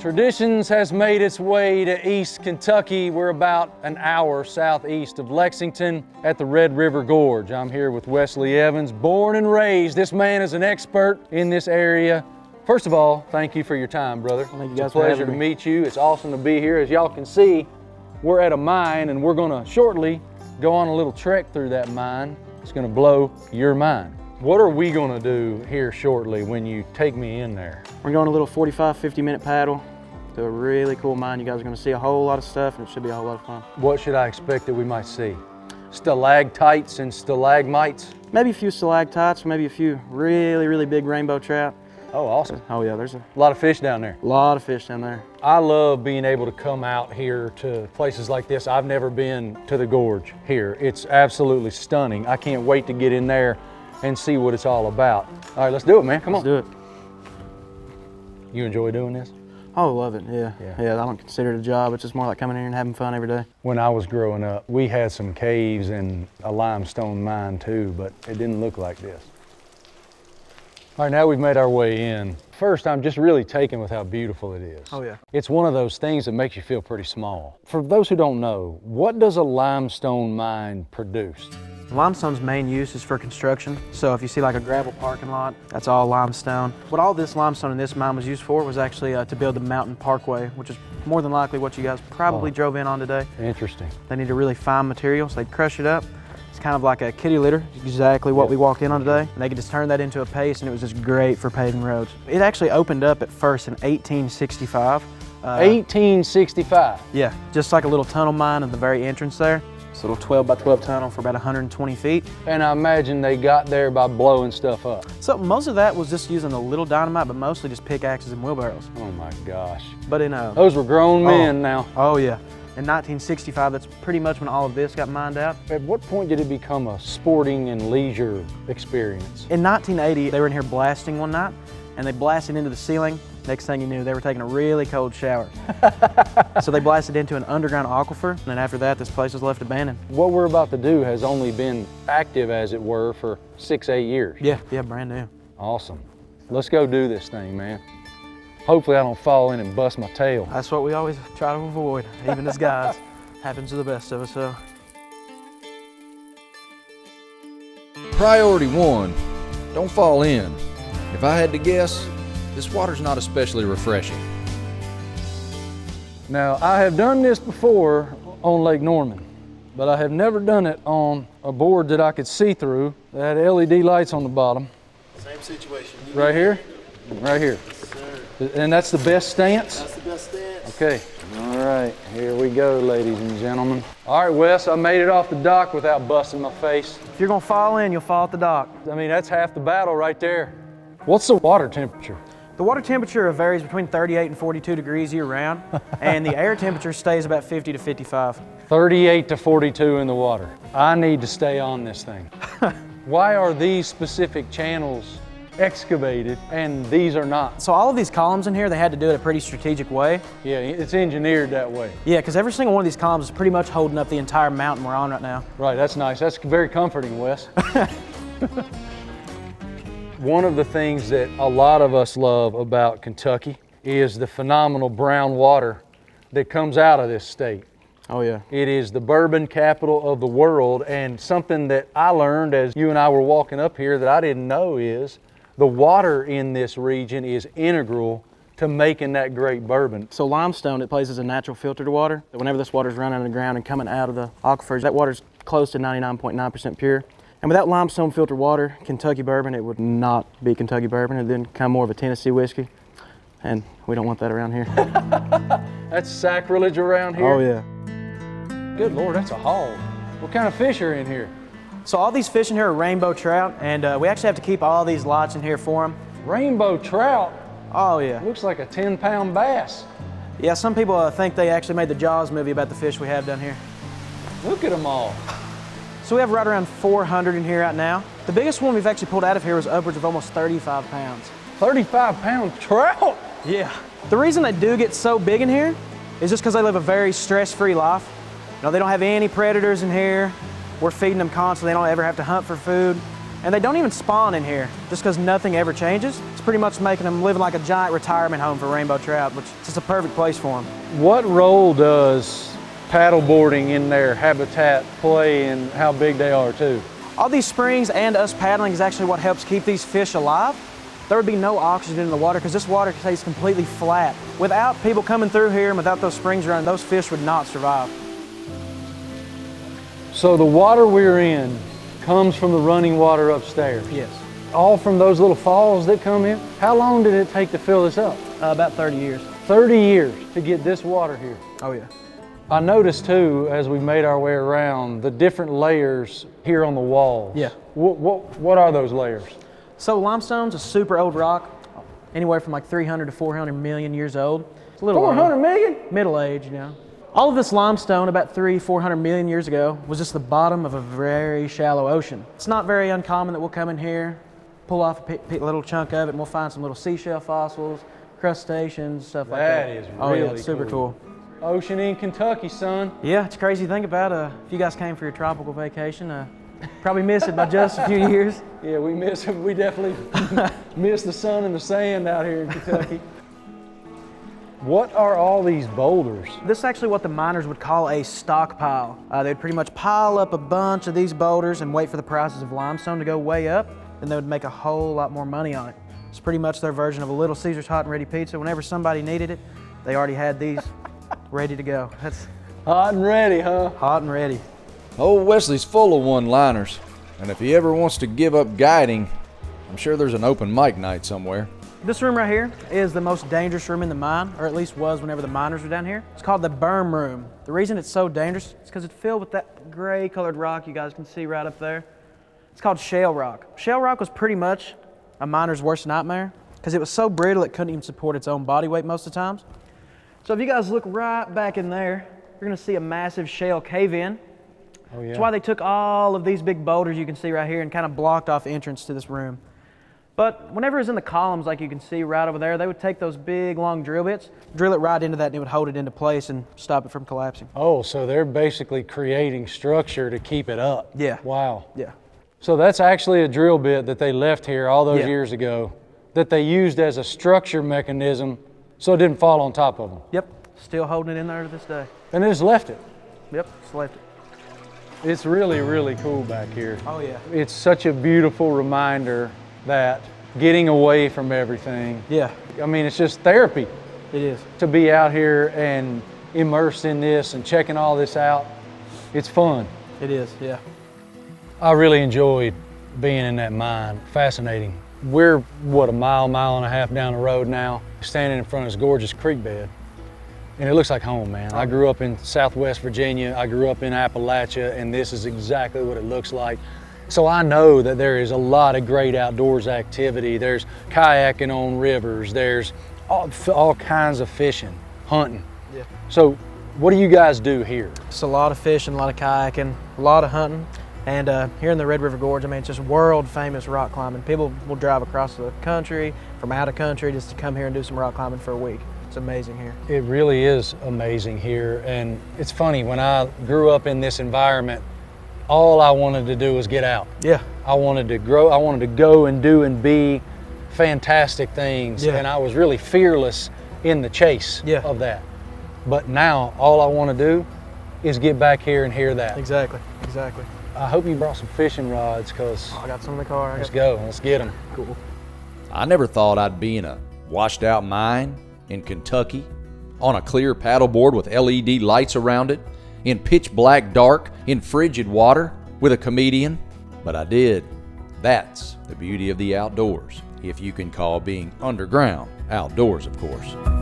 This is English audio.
Traditions has made its way to East Kentucky. We're about an hour southeast of Lexington at the Red River Gorge. I'm here with Wesley Evans, born and raised. This man is an expert in this area. First of all, thank you for your time, brother. Thank you guys it's a pleasure for to meet you. It's awesome to be here. As y'all can see, we're at a mine and we're gonna shortly go on a little trek through that mine. It's gonna blow your mind. What are we gonna do here shortly when you take me in there? We're going a little 45, 50-minute paddle to a really cool mine. You guys are gonna see a whole lot of stuff and it should be a whole lot of fun. What should I expect that we might see? Stalactites and stalagmites? Maybe a few stalactites, maybe a few really, really big rainbow trout. Oh, awesome. Oh yeah, there's a lot of fish down there. lot of fish down there. I love being able to come out here to places like this. I've never been to the gorge here. It's absolutely stunning. I can't wait to get in there and see what it's all about. All right, let's do it, man. Come on. Let's do it. You enjoy doing this? Oh, I love it, yeah. Yeah, I don't consider it a job. It's just more like coming in here and having fun every day. When I was growing up, we had some caves and a limestone mine too, but it didn't look like this. All right, now we've made our way in. First, I'm just really taken with how beautiful it is. Oh yeah. It's one of those things that makes you feel pretty small. For those who don't know, what does a limestone mine produce? Limestone's main use is for construction. So if you see like a gravel parking lot, that's all limestone. What all this limestone in this mine was used for was actually to build the mountain parkway, which is more than likely what you guys probably drove in on today. Interesting. They need a really fine material, so they'd crush it up. It's kind of like a kitty litter, exactly what we walked in on today. And they could just turn that into a paste and it was just great for paving roads. It actually opened up at first in 1865. 1865? Yeah, just like a little tunnel mine at the very entrance there. It's a little 12 by 12 tunnel for about 120 feet. And I imagine they got there by blowing stuff up. So most of that was just using a little dynamite, but mostly just pickaxes and wheelbarrows. Oh my gosh. But in those were grown men now. Oh yeah. In 1965, that's pretty much when all of this got mined out. At what point did it become a sporting and leisure experience? In 1980, they were in here blasting one night, and they blasted into the ceiling. Next thing you knew, they were taking a really cold shower. So they blasted into an underground aquifer, and then after that, this place was left abandoned. What we're about to do has only been active, as it were, for 6-8 years. Yeah, brand new. Awesome. Let's go do this thing, man. Hopefully I don't fall in and bust my tail. That's what we always try to avoid, even as guys. Happens to the best of us, so. Priority 1, don't fall in. If I had to guess, this water's not especially refreshing. Now, I have done this before on Lake Norman, but I have never done it on a board that I could see through that had LED lights on the bottom. Same situation. Right here? Right here. Yes, sir. And that's the best stance? That's the best stance. Okay. All right, here we go, ladies and gentlemen. All right, Wes, I made it off the dock without busting my face. If you're gonna fall in, you'll fall at the dock. I mean, that's half the battle right there. What's the water temperature? The water temperature varies between 38 and 42 degrees year round, and the air temperature stays about 50 to 55. 38 to 42 in the water. I need to stay on this thing. Why are these specific channels excavated and these are not? So all of these columns in here, they had to do it a pretty strategic way. Yeah, it's engineered that way. Yeah, because every single one of these columns is pretty much holding up the entire mountain we're on right now. Right, that's nice. That's very comforting, Wes. One of the things that a lot of us love about Kentucky is the phenomenal brown water that comes out of this state. Oh yeah. It is the bourbon capital of the world, and something that I learned as you and I were walking up here that I didn't know is the water in this region is integral to making that great bourbon. So limestone, it plays as a natural filter to water. Whenever this water's running out of the ground and coming out of the aquifers, that water's close to 99.9% pure. And without limestone filtered water, Kentucky bourbon, it would not be Kentucky bourbon. It'd then become more of a Tennessee whiskey. And we don't want that around here. That's sacrilege around here. Oh yeah. Good Lord, that's a haul. What kind of fish are in here? So all these fish in here are rainbow trout, and we actually have to keep all these lots in here for them. Rainbow trout? Oh yeah. Looks like a 10-pound bass. Yeah, some people think they actually made the Jaws movie about the fish we have down here. Look at them all. So we have right around 400 in here right now. The biggest one we've actually pulled out of here was upwards of almost 35 pounds. 35-pound trout? Yeah. The reason they do get so big in here is just because they live a very stress-free life. You know, they don't have any predators in here. We're feeding them constantly. They don't ever have to hunt for food. And they don't even spawn in here just because nothing ever changes. It's pretty much making them living like a giant retirement home for rainbow trout, which is just a perfect place for them. What role does paddleboarding in their habitat play in how big they are too? All these springs and us paddling is actually what helps keep these fish alive. There would be no oxygen in the water because this water stays completely flat. Without people coming through here and without those springs running, those fish would not survive. So the water we're in comes from the running water upstairs? Yes. All from those little falls that come in? How long did it take to fill this up? About 30 years. 30 years to get this water here. Oh yeah. I noticed too, as we made our way around, the different layers here on the walls. Yeah. What are those layers? So limestone's a super old rock, anywhere from like 300 to 400 million years old. It's a little 400 million? Middle age, you know. All of this limestone about 400 million years ago was just the bottom of a very shallow ocean. It's not very uncommon that we'll come in here, pull off a little chunk of it, and we'll find some little seashell fossils, crustaceans, stuff like that. That is really Oh yeah, it's super cool. Ocean in Kentucky, son. Yeah, it's crazy to think about. If you guys came for your tropical vacation, probably missed it by just a few years. Yeah, we definitely miss the sun and the sand out here in Kentucky. What are all these boulders? This is actually what the miners would call a stockpile. They'd pretty much pile up a bunch of these boulders and wait for the prices of limestone to go way up, and they would make a whole lot more money on it. It's pretty much their version of a Little Caesars hot and ready pizza. Whenever somebody needed it, they already had these ready to go. That's Hot and ready, huh? hot and ready. Old Wesley's full of one-liners, and if he ever wants to give up guiding, I'm sure there's an open mic night somewhere. This room right here is the most dangerous room in the mine, or at least was whenever the miners were down here. It's called the berm room. The reason it's so dangerous is because it's filled with that gray colored rock you guys can see right up there. It's called shale rock. Shale rock was pretty much a miner's worst nightmare because it was so brittle it couldn't even support its own body weight most of the times. So if you guys look right back in there, you're gonna see a massive shale cave-in. Oh yeah. That's why they took all of these big boulders you can see right here and kind of blocked off entrance to this room. But whenever it was in the columns, like you can see right over there, they would take those big long drill bits, drill it right into that, and it would hold it into place and stop it from collapsing. Oh, so they're basically creating structure to keep it up. Yeah. Wow. Yeah. So that's actually a drill bit that they left here all those Yeah. years ago that they used as a structure mechanism so it didn't fall on top of them. Yep. Still holding it in there to this day. And they just left it. Yep. Just left it. It's really, really cool back here. Oh yeah. It's such a beautiful reminder that getting away from everything, Yeah. I mean, it's just therapy It is. to be out here and immersed in this and checking all this out. It's fun. It is. Yeah. I really enjoyed being in that mine. Fascinating. We're, what, a mile and a half down the road now, standing in front of this gorgeous creek bed. And it looks like home, man. I grew up in Southwest Virginia. I grew up in Appalachia, and this is exactly what it looks like. So I know that there is a lot of great outdoors activity. There's kayaking on rivers. There's all kinds of fishing, hunting. Yeah. So what do you guys do here? It's a lot of fishing, a lot of kayaking, a lot of hunting. And here in the Red River Gorge, I mean, it's just world famous rock climbing. People will drive across the country, from out of country, just to come here and do some rock climbing for a week. It's amazing here. It really is amazing here. And it's funny, when I grew up in this environment, all I wanted to do was get out. Yeah. I wanted to grow, I wanted to go and do and be fantastic things. Yeah. And I was really fearless in the chase Yeah. of that. But now all I want to do is get back here and hear that. Exactly. Exactly. I hope you brought some fishing rods, because I got some in the car. let's go, let's get them. Cool. I never thought I'd be in a washed out mine in Kentucky, on a clear paddleboard with LED lights around it, in pitch black dark, in frigid water, with a comedian, but I did. That's the beauty of the outdoors, if you can call being underground outdoors, of course.